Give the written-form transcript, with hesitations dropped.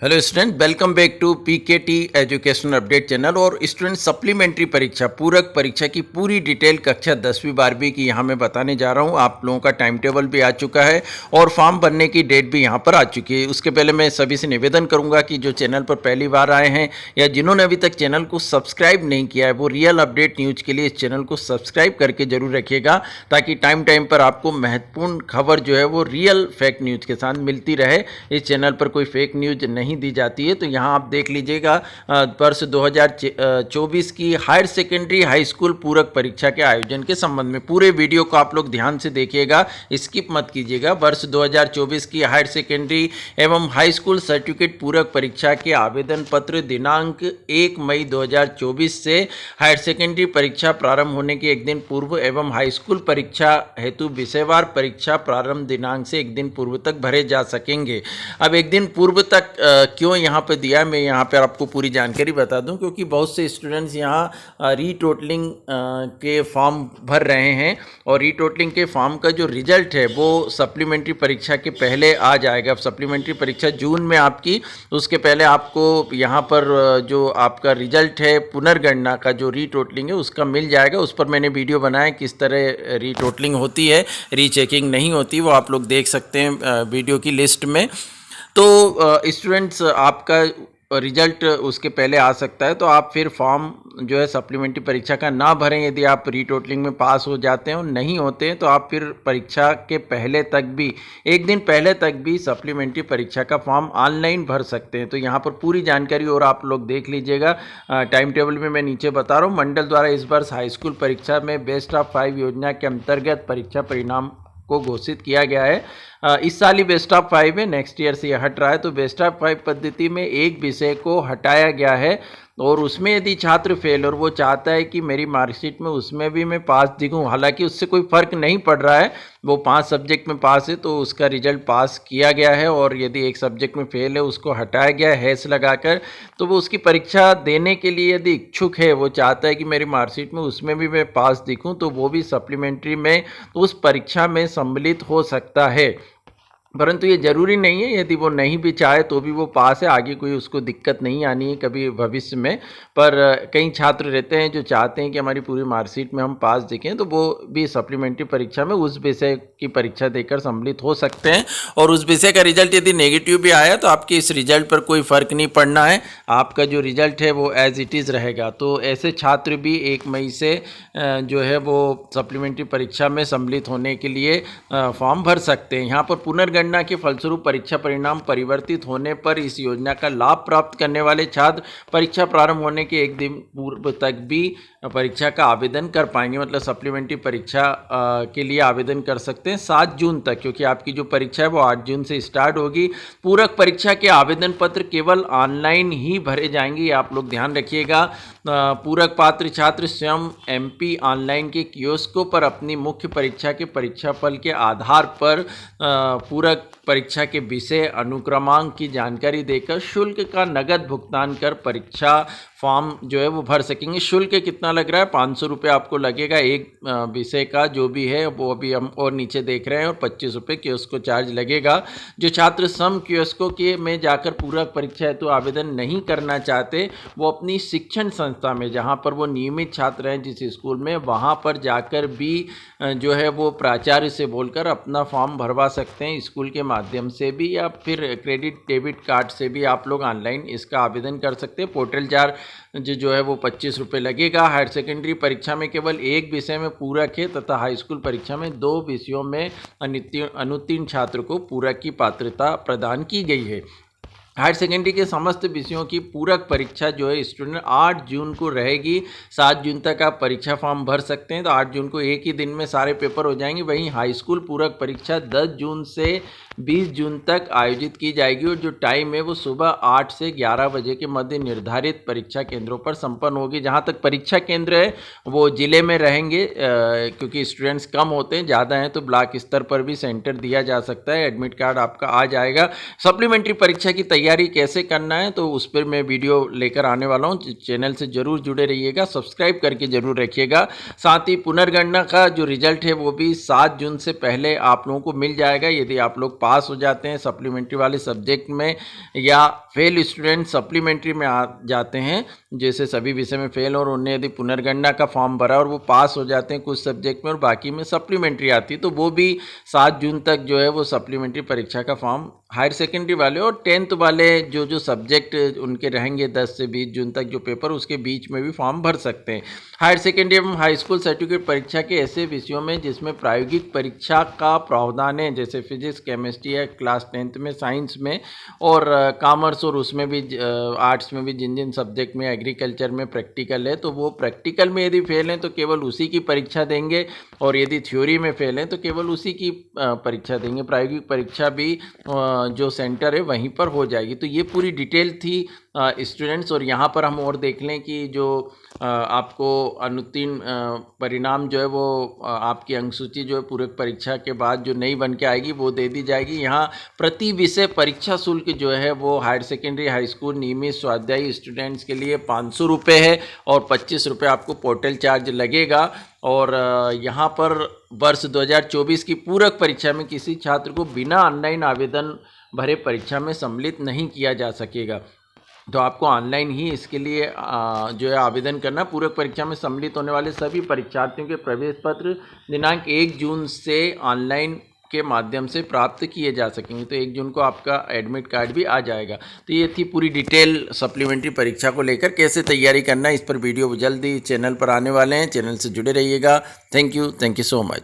Hello student, welcome back to PKT educational update channel. और student, supplementary परीक्षा पूरक परीक्षा की पूरी डिटेल कक्षा 10वीं 12वीं की यहाँ मैं बताने जा रहा हूँ। आप लोगों का टाइम टेबल भी आ चुका है और फॉर्म भरने की डेट भी यहाँ पर आ चुकी है। उसके पहले मैं सभी से निवेदन करूँगा कि जो चैनल पर पहली बार आए हैं या जिन्होंने अभी तक चैनल को सब्सक्राइब नहीं किया है, वो रियल अपडेट न्यूज़ के लिए इस चैनल को सब्सक्राइब करके जरूर रखिएगा, ताकि टाइम टाइम पर आपको महत्वपूर्ण खबर जो है वो रियल फेक न्यूज़ के साथ मिलती रहे। इस चैनल पर कोई फेक न्यूज़ नहीं दी जाती है। तो यहाँ आप देख लीजिएगा, वर्ष 2024 की हायर सेकेंडरी हाई स्कूल पूरक परीक्षा के आयोजन के संबंध में पूरे वीडियो को आप लोग ध्यान से देखिएगा, स्किप मत कीजिएगा। वर्ष 2024 की हायर सेकेंडरी एवं हाई स्कूल सर्टिफिकेट पूरक परीक्षा के आवेदन पत्र दिनांक 1 मई 2024 से हायर सेकेंडरी परीक्षा प्रारंभ होने के एक दिन पूर्व एवं हाई स्कूल परीक्षा हेतु विषयवार परीक्षा प्रारंभ दिनांक से एक दिन पूर्व तक भरे जा सकेंगे। अब एक दिन पूर्व तक क्यों यहाँ पे दिया है, मैं यहाँ पर आपको पूरी जानकारी बता दूं, क्योंकि बहुत से स्टूडेंट्स यहाँ रीटोटलिंग के फॉर्म भर रहे हैं और रीटोटलिंग के फॉर्म का जो रिजल्ट है वो सप्लीमेंट्री परीक्षा के पहले आ जाएगा। अब सप्लीमेंट्री परीक्षा जून में आपकी, उसके पहले आपको यहाँ पर जो आपका रिजल्ट है पुनर्गणना का जो रीटोटलिंग है उसका मिल जाएगा। उस पर मैंने वीडियो बनाया किस तरह रीटोटलिंग होती है, रीचेकिंग नहीं होती, वो आप लोग देख सकते हैं वीडियो की लिस्ट में। तो स्टूडेंट्स, आपका रिजल्ट उसके पहले आ सकता है, तो आप फिर फॉर्म जो है सप्लीमेंट्री परीक्षा का ना भरें। यदि आप रीटोटलिंग में पास हो जाते हैं और नहीं होते हैं तो आप फिर परीक्षा के पहले तक भी, एक दिन पहले तक भी सप्लीमेंट्री परीक्षा का फॉर्म ऑनलाइन भर सकते हैं। तो यहाँ पर पूरी जानकारी और आप लोग देख लीजिएगा। टाइम टेबल में मैं नीचे बता रहा हूँ। मंडल द्वारा इस वर्ष हाई स्कूल परीक्षा में बेस्ट ऑफ 5 योजना के अंतर्गत परीक्षा परिणाम को घोषित किया गया है। इस साल ही बेस्ट ऑफ 5 है, नेक्स्ट ईयर से यह हट रहा है। तो बेस्ट ऑफ 5 पद्धति में एक विषय को हटाया गया है और उसमें यदि छात्र फेल और वो चाहता है कि मेरी मार्कशीट में उसमें भी मैं पास दिखूं, हालांकि उससे कोई फर्क नहीं पड़ रहा है, वो 5 सब्जेक्ट में पास है तो उसका रिजल्ट पास किया गया है। और यदि एक सब्जेक्ट में फेल है उसको हटाया गया है हैश लगाकर, तो वो उसकी परीक्षा देने के लिए यदि इच्छुक है, वो चाहता है कि मेरी मार्कशीट में उसमें भी मैं पास दिखूं, तो वो भी सप्लीमेंट्री में उस परीक्षा में सम्मिलित हो सकता है। परंतु ये ज़रूरी नहीं है, यदि वो नहीं भी चाहे तो भी वो पास है, आगे कोई उसको दिक्कत नहीं आनी है कभी भविष्य में। पर कई छात्र रहते हैं जो चाहते हैं कि हमारी पूरी मार्कशीट में हम पास दिखें, तो वो भी सप्लीमेंट्री परीक्षा में उस विषय की परीक्षा देकर सम्मिलित हो सकते हैं। और उस विषय का रिजल्ट यदि नेगेटिव भी आया तो आपके इस रिजल्ट पर कोई फ़र्क नहीं पड़ना है, आपका जो रिजल्ट है वो एज इट इज़ रहेगा। तो ऐसे छात्र भी 1 मई से जो है वो सप्लीमेंट्री परीक्षा में सम्मिलित होने के लिए फॉर्म भर सकते हैं। यहाँ पर पुनर्गणना के फलस्वरूप परीक्षा परिणाम परिवर्तित होने पर इस योजना का लाभ प्राप्त करने वाले छात्र परीक्षा प्रारंभ होने के एक दिन पूर्व तक भी परीक्षा का आवेदन कर पाएंगे। मतलब सप्लीमेंट्री परीक्षा के लिए आवेदन कर सकते हैं 7 जून तक, क्योंकि आपकी जो परीक्षा है वो 8 जून से स्टार्ट होगी। पूरक परीक्षा के आवेदन पत्र केवल ऑनलाइन ही भरे जाएंगे, आप लोग ध्यान रखिएगा। पूरक पात्र छात्र स्वयं MP ऑनलाइन के कियोस्कों पर अपनी मुख्य परीक्षा के परीक्षाफल के आधार पर पूरक परीक्षा के विषय अनुक्रमांक की जानकारी देकर शुल्क का नगद भुगतान कर परीक्षा फॉर्म जो है वो भर सकेंगे। शुल्क कितना लग रहा है? 500 रुपये आपको लगेगा एक विषय का, जो भी है वो अभी हम और नीचे देख रहे हैं, और 25 रुपये कियोस्को चार्ज लगेगा। जो छात्र सम कियोस्को के में जाकर पूरक परीक्षा हेतु तो आवेदन नहीं करना चाहते, वो अपनी शिक्षण संस्था में, जहाँ पर वो नियमित छात्र हैं जिस स्कूल में, वहाँ पर जाकर भी जो है वो प्राचार्य से बोलकर अपना फॉर्म भरवा सकते हैं, स्कूल के माध्यम से भी, या फिर क्रेडिट डेबिट कार्ड से भी आप लोग ऑनलाइन इसका आवेदन कर सकते हैं। पोर्टल चार्ज जो है वो 25 रुपये लगेगा। हायर सेकेंडरी परीक्षा में केवल एक विषय में पूरक है तथा हाई स्कूल परीक्षा में 2 विषयों में अनुत्तीर्ण छात्र को पूरक की पात्रता प्रदान की गई है। हायर सेकेंडरी के समस्त विषयों की पूरक परीक्षा जो है स्टूडेंट 8 जून को रहेगी। 7 जून तक आप परीक्षा फॉर्म भर सकते हैं, तो 8 जून को एक ही दिन में सारे पेपर हो जाएंगे। वहीं हाई स्कूल पूरक परीक्षा 10 जून से 20 जून तक आयोजित की जाएगी और जो टाइम है वो सुबह 8 से 11 बजे के मध्य निर्धारित परीक्षा केंद्रों पर संपन्न होगी। जहां तक परीक्षा केंद्र है वो जिले में रहेंगे, क्योंकि स्टूडेंट्स कम होते हैं, ज़्यादा हैं तो ब्लॉक स्तर पर भी सेंटर दिया जा सकता है। एडमिट कार्ड आपका आ जाएगा। सप्लीमेंट्री परीक्षा की तैयारी कैसे करना है तो उस पर मैं वीडियो लेकर आने वाला हूँ, चैनल से जरूर जुड़े रहिएगा, सब्सक्राइब करके जरूर रखिएगा। साथ ही पुनर्गणना का जो रिजल्ट है वो भी 7 जून से पहले आप लोगों को मिल जाएगा। यदि आप लोग पास हो जाते हैं सप्लीमेंट्री वाले सब्जेक्ट में, या फेल स्टूडेंट सप्लीमेंट्री में आ जाते हैं, जैसे सभी विषय में फेल और उन्हें यदि पुनर्गणना का फॉर्म भरा और वो पास हो जाते हैं कुछ सब्जेक्ट में और बाकी में सप्लीमेंट्री आती है, तो वो भी 7 जून तक जो है वो सप्लीमेंट्री परीक्षा का फॉर्म हायर सेकेंडरी वाले और 10th वाले जो सब्जेक्ट उनके रहेंगे 10 से 20 जून तक जो पेपर, उसके बीच में भी फॉर्म भर सकते हैं। हायर सेकेंडरी एवं हाई स्कूल सर्टिफिकेट परीक्षा के ऐसे विषयों में जिसमें प्रायोगिक परीक्षा का प्रावधान है, जैसे फिजिक्स, केमिस्ट्री है क्लास 10th में, साइंस में और कॉमर्स और उसमें भी आर्ट्स में भी जिन जिन सब्जेक्ट में, एग्रीकल्चर में प्रैक्टिकल है, तो वो प्रैक्टिकल में यदि फेल हैं तो केवल उसी की परीक्षा देंगे और यदि थ्योरी में फेल हैं तो केवल उसी की परीक्षा देंगे। प्रायोगिक परीक्षा भी जो सेंटर है वहीं पर हो जाएगी। तो ये पूरी डिटेल थी स्टूडेंट्स। और यहाँ पर हम और देख लें कि जो आपको अनुत्तीर्ण परिणाम जो है वो आपकी अंकसूची जो है पूरक परीक्षा के बाद जो नई बन के आएगी वो दे दी जाएगी। यहाँ प्रति विषय परीक्षा शुल्क जो है वो हायर सेकेंडरी, हाई स्कूल नियमित स्वाध्यायी स्टूडेंट्स के लिए 500 रुपये है और 25 रुपये आपको पोर्टल चार्ज लगेगा। और यहाँ पर वर्ष 2024 की पूरक परीक्षा में किसी छात्र को बिना ऑनलाइन आवेदन भरे परीक्षा में सम्मिलित नहीं किया जा सकेगा। तो आपको ऑनलाइन ही इसके लिए जो है आवेदन करना। पूरक परीक्षा में सम्मिलित होने वाले सभी परीक्षार्थियों के प्रवेश पत्र दिनांक 1 जून से ऑनलाइन के माध्यम से प्राप्त किए जा सकेंगे। तो 1 जून को आपका एडमिट कार्ड भी आ जाएगा। तो ये थी पूरी डिटेल सप्लीमेंट्री परीक्षा को लेकर कैसे तैयारी करना है। इस पर वीडियो जल्दी चैनल पर आने वाले हैं, चैनल से जुड़े रहिएगा। Thank you so much.